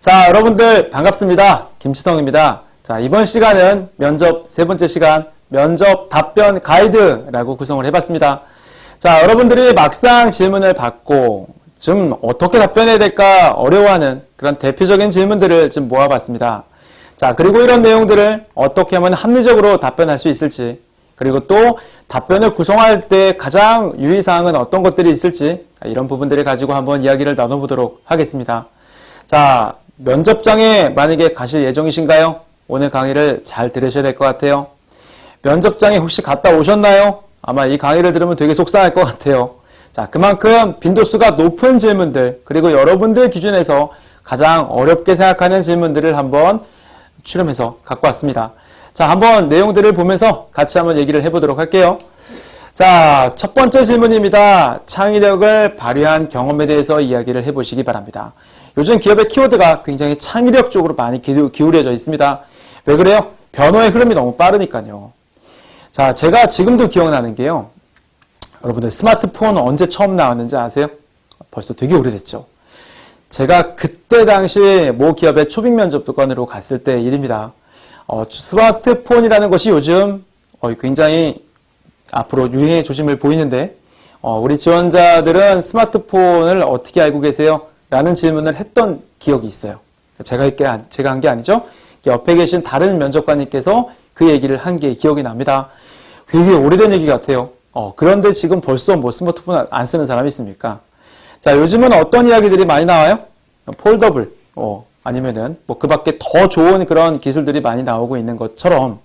자, 여러분들 반갑습니다. 김치성입니다. 자, 이번 시간은 면접 세 번째 시간, 면접 답변 가이드라고 구성을 해봤습니다. 자, 여러분들이 막상 질문을 받고 좀 어떻게 답변해야 될까 어려워하는 그런 대표적인 질문들을 좀 모아봤습니다. 자, 그리고 이런 내용들을 어떻게 하면 합리적으로 답변할 수 있을지, 그리고 또 답변을 구성할 때 가장 유의사항은 어떤 것들이 있을지, 이런 부분들을 가지고 한번 이야기를 나눠보도록 하겠습니다. 자, 면접장에 만약에 가실 예정이신가요? 오늘 강의를 잘 들으셔야 될 것 같아요. 면접장에 혹시 갔다 오셨나요? 아마 이 강의를 들으면 되게 속상할 것 같아요. 자, 그만큼 빈도수가 높은 질문들, 그리고 여러분들 기준에서 가장 어렵게 생각하는 질문들을 한번 추려해서 갖고 왔습니다. 자, 한번 내용들을 보면서 같이 한번 얘기를 해보도록 할게요. 자, 첫 번째 질문입니다. 창의력을 발휘한 경험에 대해서 이야기를 해보시기 바랍니다. 요즘 기업의 키워드가 굉장히 창의력 쪽으로 많이 기울여져 있습니다. 왜 그래요? 변화의 흐름이 너무 빠르니까요. 자, 제가 지금도 기억나는 게요. 여러분들 스마트폰 언제 처음 나왔는지 아세요? 벌써 되게 오래됐죠. 제가 그때 당시 모 기업의 초빙 면접관으로 갔을 때 일입니다. 스마트폰이라는 것이 요즘 굉장히 앞으로 유행의 조짐을 보이는데 우리 지원자들은 스마트폰을 어떻게 알고 계세요? 라는 질문을 했던 기억이 있어요. 제가 한 게 아니죠. 옆에 계신 다른 면접관님께서 그 얘기를 한 게 기억이 납니다. 되게 오래된 얘기 같아요. 그런데 지금 벌써 뭐 스마트폰 안 쓰는 사람이 있습니까? 자, 요즘은 어떤 이야기들이 많이 나와요? 폴더블, 아니면은 뭐 그 밖에 더 좋은 그런 기술들이 많이 나오고 있는 것처럼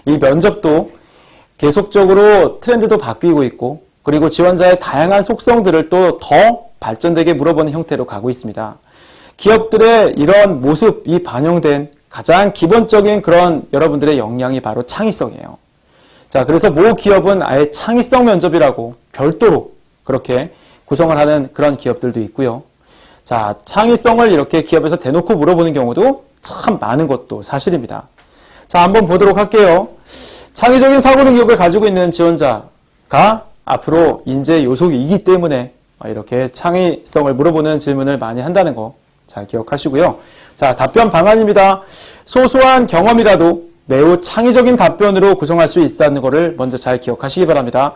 이 면접도 계속적으로 트렌드도 바뀌고 있고, 그리고 지원자의 다양한 속성들을 또 더 발전되게 물어보는 형태로 가고 있습니다. 기업들의 이런 모습이 반영된 가장 기본적인 그런 여러분들의 역량이 바로 창의성이에요. 자, 그래서 모 기업은 아예 창의성 면접이라고 별도로 그렇게 구성을 하는 그런 기업들도 있고요. 자, 창의성을 이렇게 기업에서 대놓고 물어보는 경우도 참 많은 것도 사실입니다. 자, 한번 보도록 할게요. 창의적인 사고 능력을 가지고 있는 지원자가 앞으로 인재 요소이기 때문에 이렇게 창의성을 물어보는 질문을 많이 한다는 거 잘 기억하시고요. 자, 답변 방안입니다. 소소한 경험이라도 매우 창의적인 답변으로 구성할 수 있다는 것을 먼저 잘 기억하시기 바랍니다.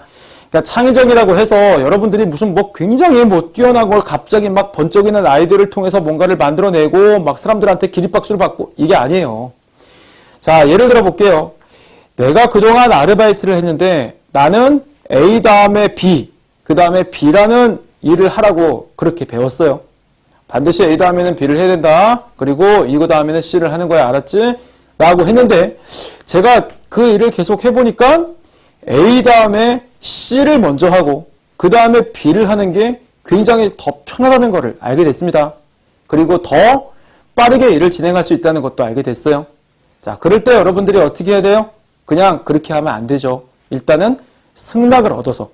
그러니까 창의적이라고 해서 여러분들이 무슨 뭐 굉장히 뭐 뛰어나고 갑자기 막 번쩍이는 아이디어를 통해서 뭔가를 만들어내고 막 사람들한테 기립박수를 받고 이게 아니에요. 자, 예를 들어 볼게요. 내가 그동안 아르바이트를 했는데 나는 A 다음에 B, 그 다음에 B라는 일을 하라고 그렇게 배웠어요. 반드시 A 다음에는 B를 해야 된다. 그리고 이거 다음에는 C를 하는 거야. 알았지? 라고 했는데 제가 그 일을 계속 해보니까 A 다음에 C를 먼저 하고 그 다음에 B를 하는 게 굉장히 더 편하다는 것을 알게 됐습니다. 그리고 더 빠르게 일을 진행할 수 있다는 것도 알게 됐어요. 자, 그럴 때 여러분들이 어떻게 해야 돼요? 그냥 그렇게 하면 안 되죠. 일단은 승낙을 얻어서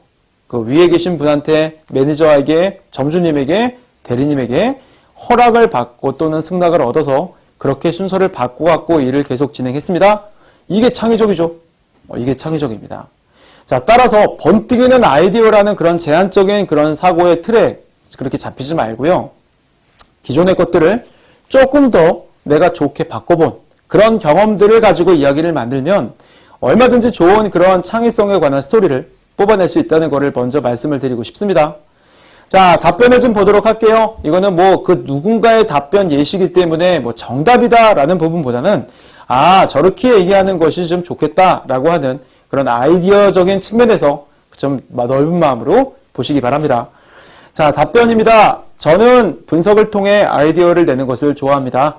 그 위에 계신 분한테 매니저에게, 점주님에게, 대리님에게 허락을 받고 또는 승낙을 얻어서 그렇게 순서를 바꿔갖고 일을 계속 진행했습니다. 이게 창의적이죠. 이게 창의적입니다. 자, 따라서 번뜩이는 아이디어라는 그런 제한적인 그런 사고의 틀에 그렇게 잡히지 말고요. 기존의 것들을 조금 더 내가 좋게 바꿔본 그런 경험들을 가지고 이야기를 만들면 얼마든지 좋은 그런 창의성에 관한 스토리를 뽑아낼 수 있다는 것을 먼저 말씀을 드리고 싶습니다. 자, 답변을 좀 보도록 할게요. 이거는 뭐 그 누군가의 답변 예시이기 때문에 뭐 정답이다라는 부분보다는 저렇게 얘기하는 것이 좀 좋겠다라고 하는 그런 아이디어적인 측면에서 좀 넓은 마음으로 보시기 바랍니다. 자, 답변입니다. 저는 분석을 통해 아이디어를 내는 것을 좋아합니다.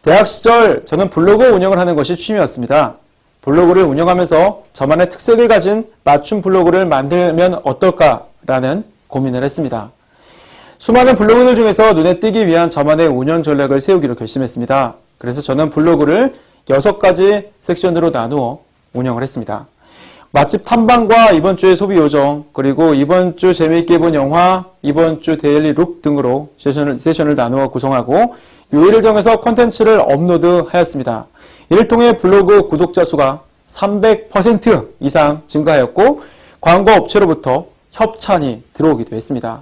대학 시절 저는 블로그 운영을 하는 것이 취미였습니다. 블로그를 운영하면서 저만의 특색을 가진 맞춤 블로그를 만들면 어떨까라는 고민을 했습니다. 수많은 블로그들 중에서 눈에 띄기 위한 저만의 운영 전략을 세우기로 결심했습니다. 그래서 저는 블로그를 6가지 섹션으로 나누어 운영을 했습니다. 맛집 탐방과 이번 주의 소비 요정, 그리고 이번 주 재미있게 본 영화, 이번 주 데일리 룩 등으로 세션을 나누어 구성하고 요일을 정해서 콘텐츠를 업로드하였습니다. 이를 통해 블로그 구독자 수가 300% 이상 증가하였고 광고 업체로부터 협찬이 들어오기도 했습니다.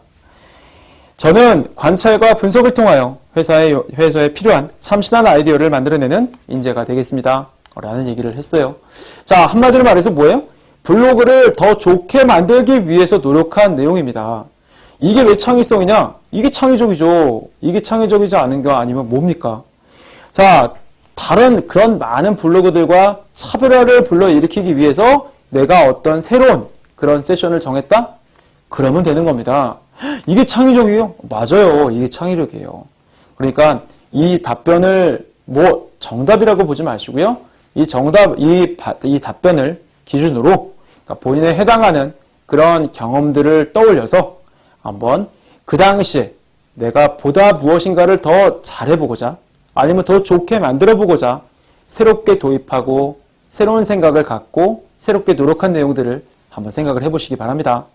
저는 관찰과 분석을 통하여 회사에 필요한 참신한 아이디어를 만들어내는 인재가 되겠습니다. 라는 얘기를 했어요. 자, 한마디로 말해서 뭐예요? 블로그를 더 좋게 만들기 위해서 노력한 내용입니다. 이게 왜 창의성이냐? 이게 창의적이죠. 이게 창의적이지 않은 거 아니면 뭡니까? 자, 다른 그런 많은 블로그들과 차별화를 불러일으키기 위해서 내가 어떤 새로운 그런 세션을 정했다? 그러면 되는 겁니다. 이게 창의적이에요? 맞아요. 이게 창의력이에요. 그러니까 이 답변을 뭐 정답이라고 보지 마시고요. 이 답변을 기준으로 그러니까 본인에 해당하는 그런 경험들을 떠올려서 한번 그 당시에 내가 보다 무엇인가를 더 잘해보고자 아니면 더 좋게 만들어보고자 새롭게 도입하고 새로운 생각을 갖고 새롭게 노력한 내용들을 한번 생각을 해보시기 바랍니다.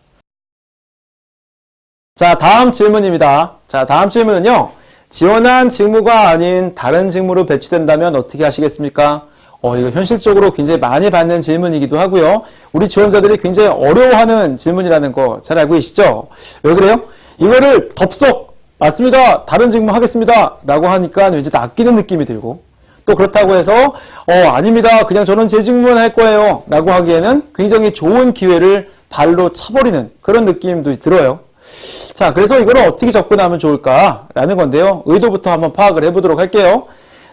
자, 다음 질문입니다. 자, 다음 질문은요. 지원한 직무가 아닌 다른 직무로 배치된다면 어떻게 하시겠습니까? 이거 현실적으로 굉장히 많이 받는 질문이기도 하고요. 우리 지원자들이 굉장히 어려워하는 질문이라는 거 잘 알고 계시죠? 왜 그래요? 이거를 덥석 맞습니다. 다른 직무 하겠습니다. 라고 하니까 왠지 낚이는 느낌이 들고 또 그렇다고 해서 아닙니다. 그냥 저는 제 직무만 할 거예요. 라고 하기에는 굉장히 좋은 기회를 발로 차버리는 그런 느낌도 들어요. 자, 그래서 이거를 어떻게 접근하면 좋을까라는 건데요. 의도부터 한번 파악을 해보도록 할게요.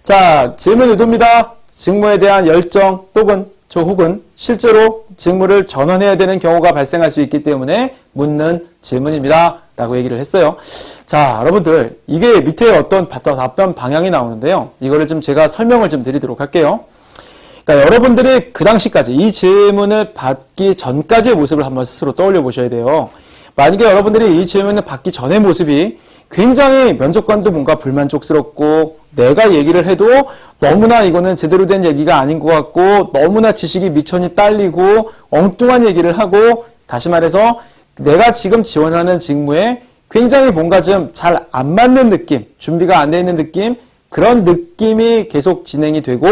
자, 질문 의도입니다. 직무에 대한 열정 혹은 실제로 직무를 전환해야 되는 경우가 발생할 수 있기 때문에 묻는 질문입니다. 라고 얘기를 했어요. 자, 여러분들 이게 밑에 어떤 답변 방향이 나오는데요. 이거를 좀 제가 설명을 좀 드리도록 할게요. 그러니까 여러분들이 그 당시까지 이 질문을 받기 전까지의 모습을 한번 스스로 떠올려 보셔야 돼요. 만약에 여러분들이 이 질문을 받기 전의 모습이 굉장히 면접관도 뭔가 불만족스럽고 내가 얘기를 해도 너무나 이거는 제대로 된 얘기가 아닌 것 같고 너무나 지식이 미천이 딸리고 엉뚱한 얘기를 하고 다시 말해서 내가 지금 지원하는 직무에 굉장히 뭔가 좀 잘 안 맞는 느낌, 준비가 안 돼 있는 느낌, 그런 느낌이 계속 진행이 되고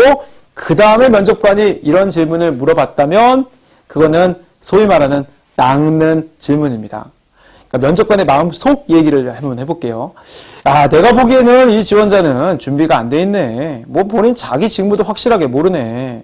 그 다음에 면접관이 이런 질문을 물어봤다면 그거는 소위 말하는 낚는 질문입니다. 그러니까 면접관의 마음속 얘기를 한번 해볼게요. 내가 보기에는 이 지원자는 준비가 안 돼 있네. 뭐 본인 자기 직무도 확실하게 모르네.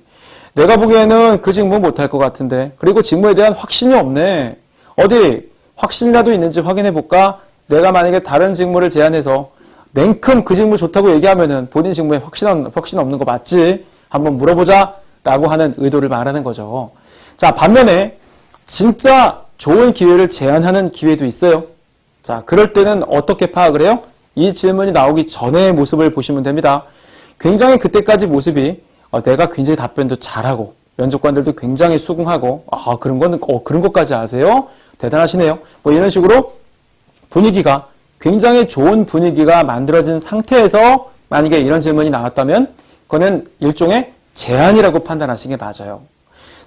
내가 보기에는 그 직무 못할 것 같은데. 그리고 직무에 대한 확신이 없네. 어디 확신이라도 있는지 확인해볼까? 내가 만약에 다른 직무를 제안해서 냉큼 그 직무 좋다고 얘기하면은 본인 직무에 확신 없는 거 맞지? 한번 물어보자 라고 하는 의도를 말하는 거죠. 자, 반면에 진짜 좋은 기회를 제안하는 기회도 있어요. 자, 그럴 때는 어떻게 파악을 해요? 이 질문이 나오기 전의 모습을 보시면 됩니다. 굉장히 그때까지 모습이 내가 굉장히 답변도 잘하고 면접관들도 굉장히 수긍하고 그런 것까지 아세요? 대단하시네요. 뭐 이런 식으로 분위기가 굉장히 좋은 분위기가 만들어진 상태에서 만약에 이런 질문이 나왔다면 그거는 일종의 제안이라고 판단하시는 게 맞아요.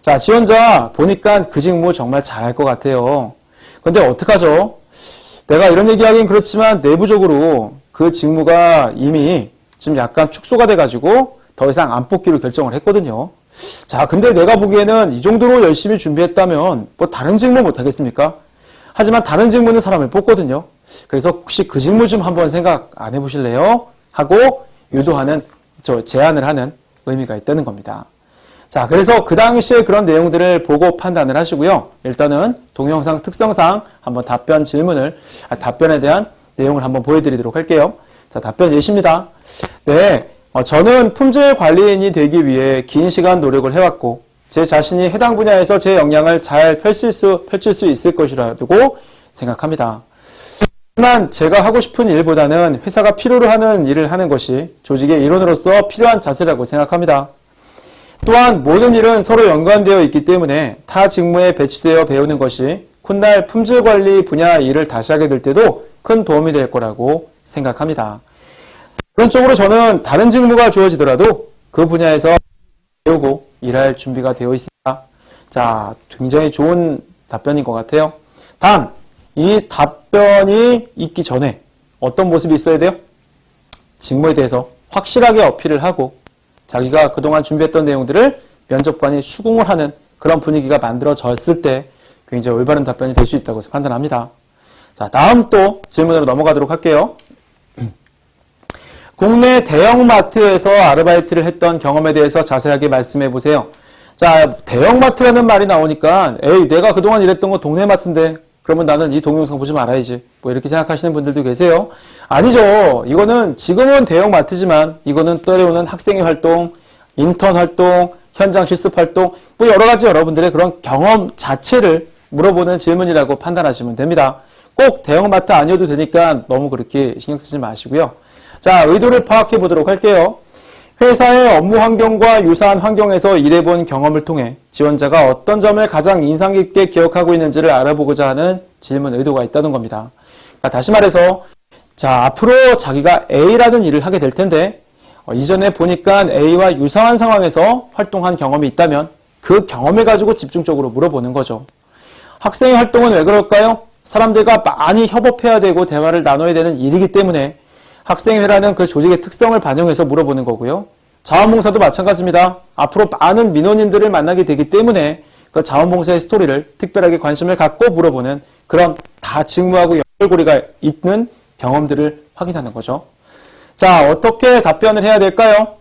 자, 지원자 보니까 그 직무 정말 잘할 것 같아요. 근데 어떡하죠? 내가 이런 얘기하기는 그렇지만 내부적으로 그 직무가 이미 좀 약간 축소가 돼가지고 더 이상 안 뽑기로 결정을 했거든요. 자, 근데 내가 보기에는 이 정도로 열심히 준비했다면 뭐 다른 직무 못 하겠습니까? 하지만 다른 직무는 사람을 뽑거든요. 그래서 혹시 그 직무 좀 한번 생각 안 해보실래요? 하고 유도하는, 제안을 하는 의미가 있다는 겁니다. 자, 그래서 그 당시에 그런 내용들을 보고 판단을 하시고요. 일단은 동영상 특성상 한번 답변에 대한 내용을 한번 보여드리도록 할게요. 자, 답변 예시입니다. 네, 저는 품질 관리인이 되기 위해 긴 시간 노력을 해왔고 제 자신이 해당 분야에서 제 역량을 잘 펼칠 수 있을 것이라고 생각합니다. 하지만 제가 하고 싶은 일보다는 회사가 필요로 하는 일을 하는 것이 조직의 일원으로서 필요한 자세라고 생각합니다. 또한 모든 일은 서로 연관되어 있기 때문에 타 직무에 배치되어 배우는 것이 훗날 품질관리 분야 일을 다시 하게 될 때도 큰 도움이 될 거라고 생각합니다. 그런 쪽으로 저는 다른 직무가 주어지더라도 그 분야에서 배우고 일할 준비가 되어 있습니다. 자, 굉장히 좋은 답변인 것 같아요. 단, 이 답변이 있기 전에 어떤 모습이 있어야 돼요? 직무에 대해서 확실하게 어필을 하고 자기가 그동안 준비했던 내용들을 면접관이 수긍을 하는 그런 분위기가 만들어졌을 때 굉장히 올바른 답변이 될 수 있다고 판단합니다. 자, 다음 또 질문으로 넘어가도록 할게요. 국내 대형마트에서 아르바이트를 했던 경험에 대해서 자세하게 말씀해 보세요. 자, 대형마트라는 말이 나오니까 에이, 내가 그동안 일했던 거 동네 마트인데 그러면 나는 이 동영상 보지 말아야지. 뭐 이렇게 생각하시는 분들도 계세요. 아니죠. 이거는 지금은 대형마트지만 이거는 때려오는 학생회 활동, 인턴 활동, 현장 실습 활동, 뭐 여러 가지 여러분들의 그런 경험 자체를 물어보는 질문이라고 판단하시면 됩니다. 꼭 대형마트 아니어도 되니까 너무 그렇게 신경 쓰지 마시고요. 자, 의도를 파악해 보도록 할게요. 회사의 업무 환경과 유사한 환경에서 일해본 경험을 통해 지원자가 어떤 점을 가장 인상 깊게 기억하고 있는지를 알아보고자 하는 질문 의도가 있다는 겁니다. 그러니까 다시 말해서 자, 앞으로 자기가 A라는 일을 하게 될 텐데 이전에 보니까 A와 유사한 상황에서 활동한 경험이 있다면 그 경험을 가지고 집중적으로 물어보는 거죠. 학생의 활동은 왜 그럴까요? 사람들과 많이 협업해야 되고 대화를 나눠야 되는 일이기 때문에 학생회라는 그 조직의 특성을 반영해서 물어보는 거고요. 자원봉사도 마찬가지입니다. 앞으로 많은 민원인들을 만나게 되기 때문에 그 자원봉사의 스토리를 특별하게 관심을 갖고 물어보는 그런 다 직무하고 연결고리가 있는 경험들을 확인하는 거죠. 자, 어떻게 답변을 해야 될까요?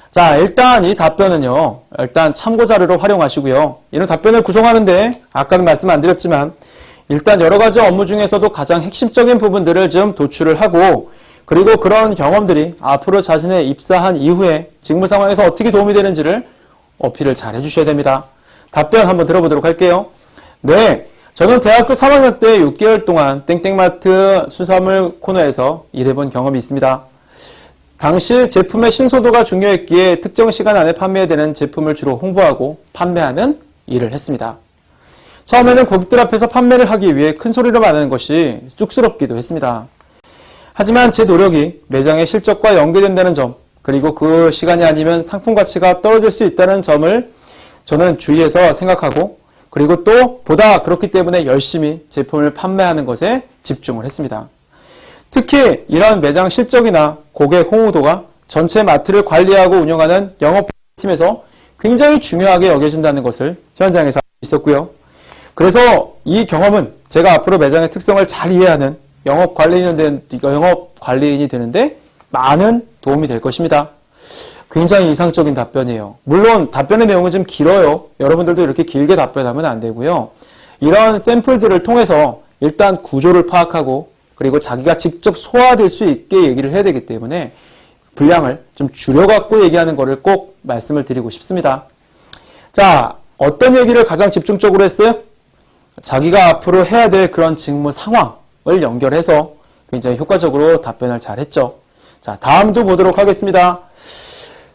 자, 일단 이 답변은요. 일단 참고자료로 활용하시고요. 이런 답변을 구성하는데 아까는 말씀 안 드렸지만 일단 여러 가지 업무 중에서도 가장 핵심적인 부분들을 좀 도출을 하고 그리고 그런 경험들이 앞으로 자신의 입사한 이후에 직무 상황에서 어떻게 도움이 되는지를 어필을 잘 해주셔야 됩니다. 답변 한번 들어보도록 할게요. 네, 저는 대학교 3학년 때 6개월 동안 땡땡마트 수산물 코너에서 일해본 경험이 있습니다. 당시 제품의 신소도가 중요했기에 특정 시간 안에 판매되는 제품을 주로 홍보하고 판매하는 일을 했습니다. 처음에는 고객들 앞에서 판매를 하기 위해 큰 소리로 말하는 것이 쑥스럽기도 했습니다. 하지만 제 노력이 매장의 실적과 연계된다는 점, 그리고 그 시간이 아니면 상품 가치가 떨어질 수 있다는 점을 저는 주의해서 생각하고 그리고 또 보다 그렇기 때문에 열심히 제품을 판매하는 것에 집중을 했습니다. 특히 이런 매장 실적이나 고객 호응도가 전체 마트를 관리하고 운영하는 영업팀에서 굉장히 중요하게 여겨진다는 것을 현장에서 알고 있었고요. 그래서 이 경험은 제가 앞으로 매장의 특성을 잘 이해하는 영업 관리인이 되는데 많은 도움이 될 것입니다. 굉장히 이상적인 답변이에요. 물론 답변의 내용은 좀 길어요. 여러분들도 이렇게 길게 답변하면 안 되고요. 이런 샘플들을 통해서 일단 구조를 파악하고 그리고 자기가 직접 소화될 수 있게 얘기를 해야 되기 때문에 분량을 좀 줄여갖고 얘기하는 거를 꼭 말씀을 드리고 싶습니다. 자, 어떤 얘기를 가장 집중적으로 했어요? 자기가 앞으로 해야 될 그런 직무 상황을 연결해서 굉장히 효과적으로 답변을 잘 했죠. 자, 다음도 보도록 하겠습니다.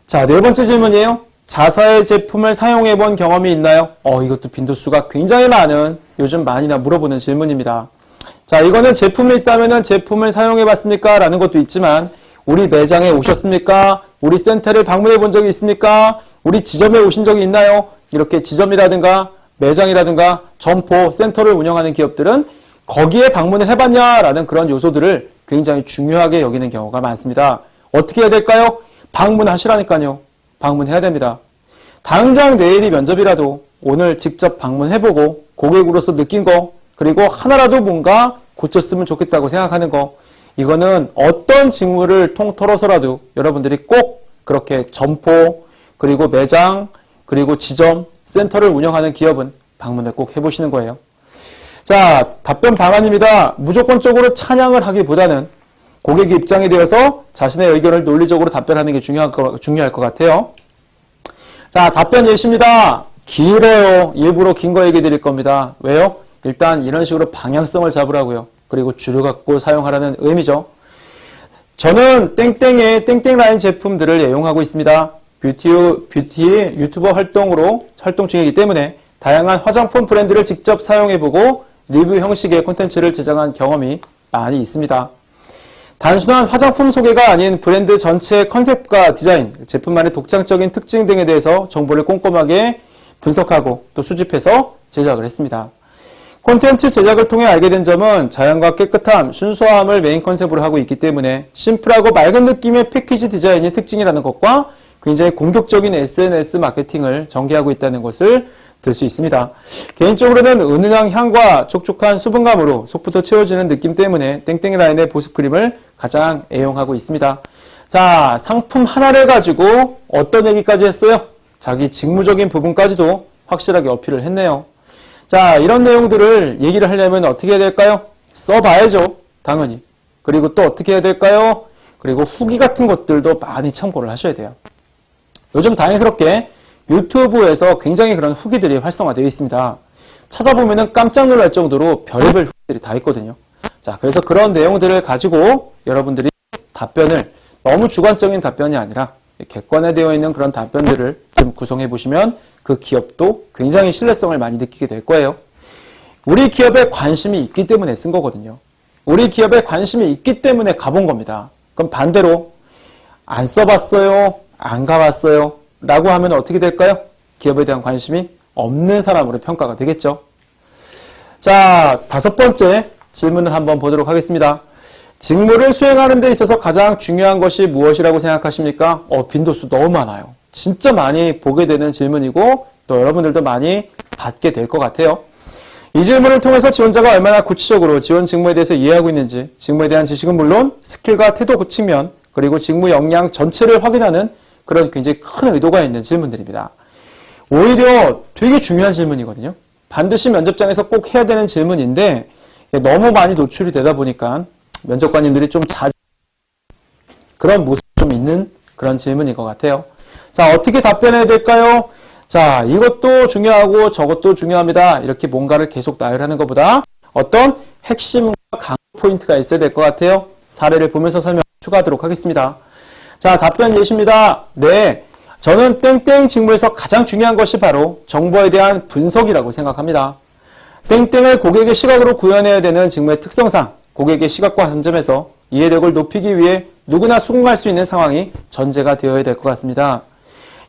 자, 네 번째 질문이에요. 자사의 제품을 사용해 본 경험이 있나요? 이것도 빈도수가 굉장히 많은 요즘 많이나 물어보는 질문입니다. 자, 이거는 제품이 있다면은 제품을 사용해 봤습니까? 라는 것도 있지만 우리 매장에 오셨습니까? 우리 센터를 방문해 본 적이 있습니까? 우리 지점에 오신 적이 있나요? 이렇게 지점이라든가 매장이라든가 점포, 센터를 운영하는 기업들은 거기에 방문을 해봤냐라는 그런 요소들을 굉장히 중요하게 여기는 경우가 많습니다. 어떻게 해야 될까요? 방문하시라니까요. 방문해야 됩니다. 당장 내일이 면접이라도 오늘 직접 방문해보고 고객으로서 느낀 거 그리고 하나라도 뭔가 고쳤으면 좋겠다고 생각하는 거 이거는 어떤 직무를 통틀어서라도 여러분들이 꼭 그렇게 점포 그리고 매장 그리고 지점 센터를 운영하는 기업은 방문을 꼭 해보시는 거예요. 자, 답변 방안입니다. 무조건적으로 찬양을 하기보다는 고객의 입장이 되어서 자신의 의견을 논리적으로 답변하는 게 중요할 것 같아요. 자, 답변 예시입니다. 길어요. 일부러 긴 거 얘기 드릴 겁니다. 왜요? 일단 이런 식으로 방향성을 잡으라고요. 그리고 줄여갖고 사용하라는 의미죠. 저는 땡땡의 땡땡라인 제품들을 애용하고 있습니다. 뷰티 유튜버 활동 중이기 때문에 다양한 화장품 브랜드를 직접 사용해보고 리뷰 형식의 콘텐츠를 제작한 경험이 많이 있습니다. 단순한 화장품 소개가 아닌 브랜드 전체의 컨셉과 디자인, 제품만의 독창적인 특징 등에 대해서 정보를 꼼꼼하게 분석하고 또 수집해서 제작을 했습니다. 콘텐츠 제작을 통해 알게 된 점은 자연과 깨끗함, 순수함을 메인 컨셉으로 하고 있기 때문에 심플하고 맑은 느낌의 패키지 디자인이 특징이라는 것과 굉장히 공격적인 SNS 마케팅을 전개하고 있다는 것을 들 수 있습니다. 개인적으로는 은은한 향과 촉촉한 수분감으로 속부터 채워지는 느낌 때문에 땡땡이 라인의 보습 크림을 가장 애용하고 있습니다. 자, 상품 하나를 가지고 어떤 얘기까지 했어요? 자기 직무적인 부분까지도 확실하게 어필을 했네요. 자, 이런 내용들을 얘기를 하려면 어떻게 해야 될까요? 써봐야죠. 당연히. 그리고 또 어떻게 해야 될까요? 그리고 후기 같은 것들도 많이 참고를 하셔야 돼요. 요즘 다행스럽게 유튜브에서 굉장히 그런 후기들이 활성화되어 있습니다. 찾아보면은 깜짝 놀랄 정도로 별의별 후기들이 다 있거든요. 자, 그래서 그런 내용들을 가지고 여러분들이 답변을 너무 주관적인 답변이 아니라 객관화되어 있는 그런 답변들을 좀 구성해 보시면 그 기업도 굉장히 신뢰성을 많이 느끼게 될 거예요. 우리 기업에 관심이 있기 때문에 쓴 거거든요. 우리 기업에 관심이 있기 때문에 가본 겁니다. 그럼 반대로 안 써봤어요? 안 가봤어요? 라고 하면 어떻게 될까요? 기업에 대한 관심이 없는 사람으로 평가가 되겠죠. 자, 5번째 질문을 한번 보도록 하겠습니다. 직무를 수행하는 데 있어서 가장 중요한 것이 무엇이라고 생각하십니까? 빈도수 너무 많아요. 진짜 많이 보게 되는 질문이고 또 여러분들도 많이 받게 될 것 같아요. 이 질문을 통해서 지원자가 얼마나 구체적으로 지원 직무에 대해서 이해하고 있는지, 직무에 대한 지식은 물론 스킬과 태도 측면, 그리고 직무 역량 전체를 확인하는 그런 굉장히 큰 의도가 있는 질문들입니다. 오히려 되게 중요한 질문이거든요. 반드시 면접장에서 꼭 해야 되는 질문인데 너무 많이 노출이 되다 보니까 면접관님들이 좀 그런 모습이 좀 있는 그런 질문인 것 같아요. 자, 어떻게 답변해야 될까요? 자, 이것도 중요하고 저것도 중요합니다. 이렇게 뭔가를 계속 나열하는 것보다 어떤 핵심과 강조 포인트가 있어야 될 것 같아요. 사례를 보면서 설명 추가하도록 하겠습니다. 자, 답변 예시입니다. 네, 저는 땡땡 직무에서 가장 중요한 것이 바로 정보에 대한 분석이라고 생각합니다. 땡땡을 고객의 시각으로 구현해야 되는 직무의 특성상 고객의 시각과 관점에서 이해력을 높이기 위해 누구나 수긍할 수 있는 상황이 전제가 되어야 될 것 같습니다.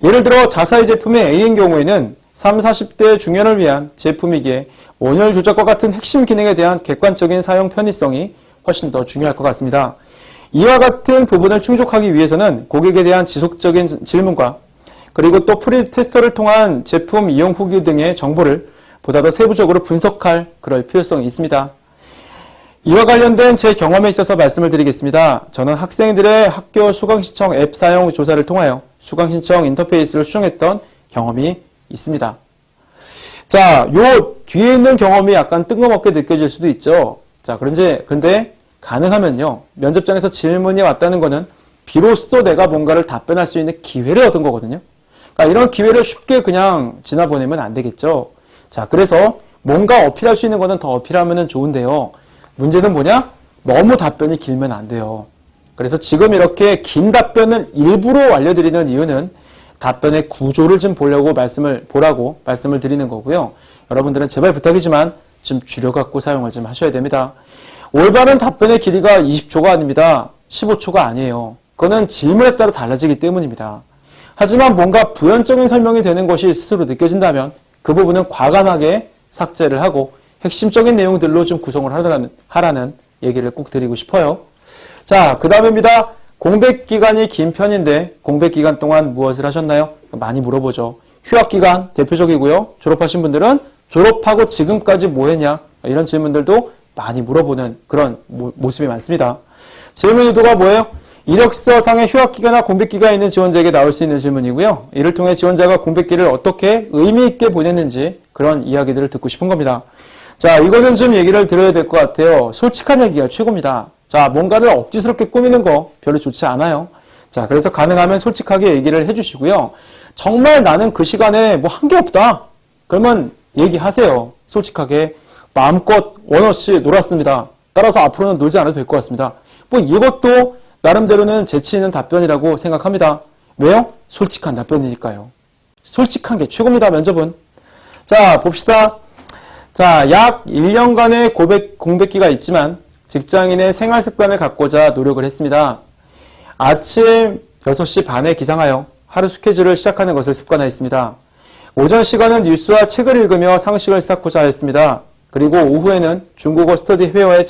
예를 들어 자사의 제품의 A인 경우에는 30, 40대 중년을 위한 제품이기에 온열 조작과 같은 핵심 기능에 대한 객관적인 사용 편의성이 훨씬 더 중요할 것 같습니다. 이와 같은 부분을 충족하기 위해서는 고객에 대한 지속적인 질문과 그리고 또 프리테스터를 통한 제품 이용 후기 등의 정보를 보다 더 세부적으로 분석할 그럴 필요성이 있습니다. 이와 관련된 제 경험에 있어서 말씀을 드리겠습니다. 저는 학생들의 학교 수강신청 앱 사용 조사를 통하여 수강신청 인터페이스를 수정했던 경험이 있습니다. 자, 요 뒤에 있는 경험이 약간 뜬금없게 느껴질 수도 있죠. 자, 근데 가능하면요. 면접장에서 질문이 왔다는 거는 비로소 내가 뭔가를 답변할 수 있는 기회를 얻은 거거든요. 그러니까 이런 기회를 쉽게 그냥 지나보내면 안 되겠죠. 자, 그래서 뭔가 어필할 수 있는 거는 더 어필하면 좋은데요. 문제는 뭐냐? 너무 답변이 길면 안 돼요. 그래서 지금 이렇게 긴 답변을 일부러 알려드리는 이유는 답변의 구조를 좀 보라고 말씀을 드리는 거고요. 여러분들은 제발 부탁이지만 좀 줄여갖고 사용을 좀 하셔야 됩니다. 올바른 답변의 길이가 20초가 아닙니다. 15초가 아니에요. 그거는 질문에 따라 달라지기 때문입니다. 하지만 뭔가 부연적인 설명이 되는 것이 스스로 느껴진다면 그 부분은 과감하게 삭제를 하고 핵심적인 내용들로 좀 구성을 하라는 얘기를 꼭 드리고 싶어요. 자, 그 다음입니다. 공백기간이 긴 편인데 공백기간 동안 무엇을 하셨나요? 많이 물어보죠. 휴학기간 대표적이고요. 졸업하신 분들은 졸업하고 지금까지 뭐 했냐? 이런 질문들도 많이 물어보는 그런 모습이 많습니다. 질문 의도가 뭐예요? 이력서상의 휴학기간이나 공백기가 있는 지원자에게 나올 수 있는 질문이고요. 이를 통해 지원자가 공백기를 어떻게 의미 있게 보냈는지 그런 이야기들을 듣고 싶은 겁니다. 자, 이거는 좀 얘기를 들어야 될 것 같아요. 솔직한 얘기가 최고입니다. 자, 뭔가를 억지스럽게 꾸미는 거 별로 좋지 않아요. 자, 그래서 가능하면 솔직하게 얘기를 해주시고요. 정말 나는 그 시간에 뭐 한 게 없다. 그러면 얘기하세요. 솔직하게. 마음껏 원 없이 놀았습니다. 따라서 앞으로는 놀지 않아도 될 것 같습니다. 뭐 이것도 나름대로는 재치 있는 답변이라고 생각합니다. 왜요? 솔직한 답변이니까요. 솔직한 게 최고입니다, 면접은. 자, 봅시다. 자, 약 1년간의 공백기가 있지만 직장인의 생활 습관을 갖고자 노력을 했습니다. 아침 6시 반에 기상하여 하루 스케줄을 시작하는 것을 습관화했습니다. 오전 시간은 뉴스와 책을 읽으며 상식을 쌓고자 했습니다. 그리고 오후에는 중국어 스터디 회화에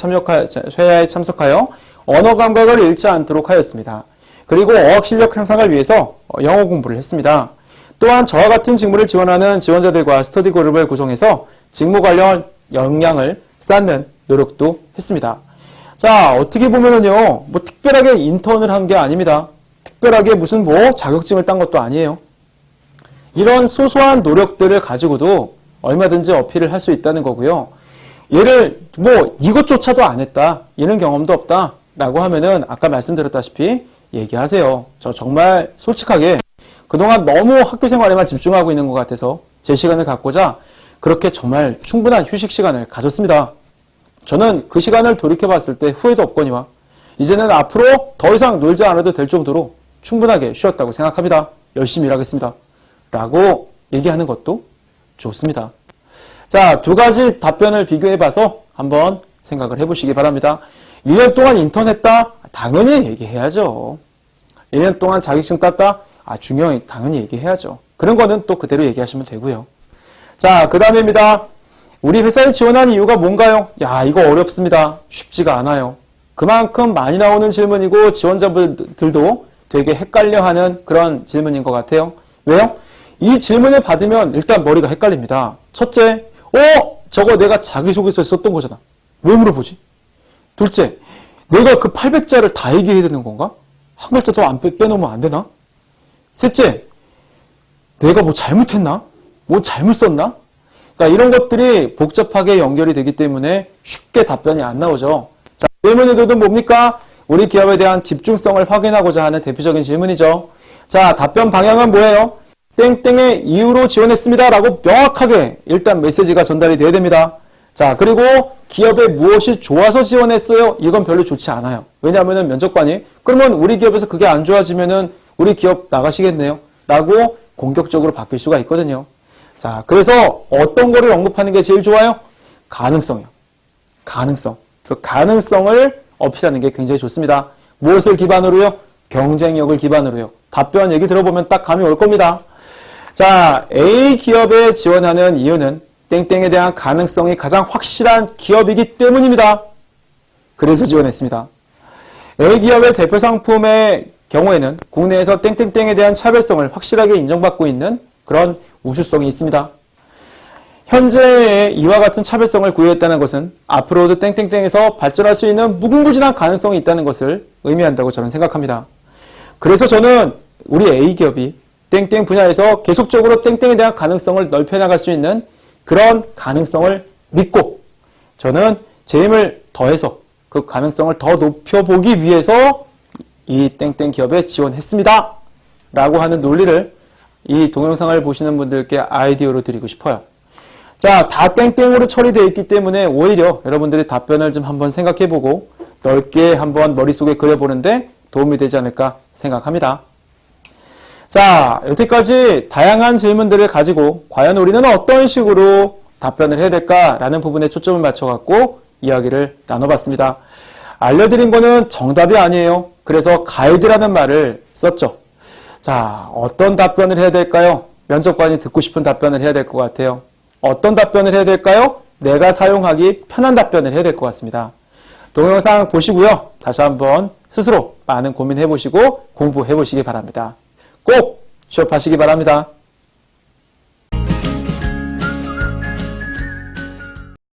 참석하여 언어 감각을 잃지 않도록 하였습니다. 그리고 어학 실력 향상을 위해서 영어 공부를 했습니다. 또한 저와 같은 직무를 지원하는 지원자들과 스터디 그룹을 구성해서 직무 관련 역량을 쌓는 노력도 했습니다. 자, 어떻게 보면은요, 뭐 특별하게 인턴을 한 게 아닙니다. 특별하게 무슨 뭐 자격증을 딴 것도 아니에요. 이런 소소한 노력들을 가지고도 얼마든지 어필을 할 수 있다는 거고요. 얘를 뭐 이것조차도 안 했다, 이런 경험도 없다 라고 하면은 아까 말씀드렸다시피 얘기하세요. 저 정말 솔직하게 그동안 너무 학교 생활에만 집중하고 있는 것 같아서 제 시간을 갖고자 그렇게 정말 충분한 휴식 시간을 가졌습니다. 저는 그 시간을 돌이켜봤을 때 후회도 없거니와 이제는 앞으로 더 이상 놀지 않아도 될 정도로 충분하게 쉬었다고 생각합니다. 열심히 일하겠습니다. 라고 얘기하는 것도 좋습니다. 자, 두 가지 답변을 비교해봐서 한번 생각을 해보시기 바랍니다. 1년 동안 인턴 했다? 당연히 얘기해야죠. 1년 동안 자격증 땄다? 중요히 당연히 얘기해야죠. 그런 거는 또 그대로 얘기하시면 되고요. 자, 그 다음입니다. 우리 회사에 지원한 이유가 뭔가요? 야, 이거 어렵습니다. 쉽지가 않아요. 그만큼 많이 나오는 질문이고 지원자분들도 되게 헷갈려하는 그런 질문인 것 같아요. 왜요? 이 질문을 받으면 일단 머리가 헷갈립니다. 첫째, 저거 내가 자기소개서에 썼던 거잖아. 왜 물어보지? 둘째, 내가 그 800자를 다 얘기해야 되는 건가? 한 글자 더 안 빼놓으면 안 되나? 셋째, 내가 뭐 잘못했나? 뭐 잘못 썼나? 그러니까 이런 것들이 복잡하게 연결이 되기 때문에 쉽게 답변이 안 나오죠. 자, 질문의도는 뭡니까? 우리 기업에 대한 집중성을 확인하고자 하는 대표적인 질문이죠. 자, 답변 방향은 뭐예요? 땡땡의 이유로 지원했습니다 라고 명확하게 일단 메시지가 전달이 돼야 됩니다. 자, 그리고 기업에 무엇이 좋아서 지원했어요? 이건 별로 좋지 않아요. 왜냐하면 면접관이 그러면 우리 기업에서 그게 안 좋아지면은 우리 기업 나가시겠네요 라고 공격적으로 바뀔 수가 있거든요. 자, 그래서 어떤 거를 언급하는 게 제일 좋아요? 가능성이요. 가능성. 그 가능성을 어필하는 게 굉장히 좋습니다. 무엇을 기반으로요? 경쟁력을 기반으로요. 답변 얘기 들어보면 딱 감이 올 겁니다. 자, A 기업에 지원하는 이유는 땡땡에 대한 가능성이 가장 확실한 기업이기 때문입니다. 그래서 지원했습니다. A 기업의 대표 상품의 경우에는 국내에서 땡땡땡에 대한 차별성을 확실하게 인정받고 있는 그런 우수성이 있습니다. 현재의 이와 같은 차별성을 구현했다는 것은 앞으로도 땡땡땡에서 발전할 수 있는 무궁무진한 가능성이 있다는 것을 의미한다고 저는 생각합니다. 그래서 저는 우리 A기업이 땡땡 분야에서 계속적으로 땡땡에 대한 가능성을 넓혀나갈 수 있는 그런 가능성을 믿고 저는 제 힘을 더해서 그 가능성을 더 높여보기 위해서 이 땡땡 기업에 지원했습니다. 라고 하는 논리를 이 동영상을 보시는 분들께 아이디어로 드리고 싶어요. 자, 다 땡땡으로 처리되어 있기 때문에 오히려 여러분들이 답변을 좀 한번 생각해보고 넓게 한번 머릿속에 그려보는데 도움이 되지 않을까 생각합니다. 자, 여태까지 다양한 질문들을 가지고 과연 우리는 어떤 식으로 답변을 해야 될까라는 부분에 초점을 맞춰갖고 이야기를 나눠봤습니다. 알려드린 거는 정답이 아니에요. 그래서 가이드라는 말을 썼죠. 자, 어떤 답변을 해야 될까요? 면접관이 듣고 싶은 답변을 해야 될 것 같아요. 어떤 답변을 해야 될까요? 내가 사용하기 편한 답변을 해야 될 것 같습니다. 동영상 보시고요. 다시 한번 스스로 많은 고민해보시고 공부해보시기 바랍니다. 꼭 취업하시기 바랍니다.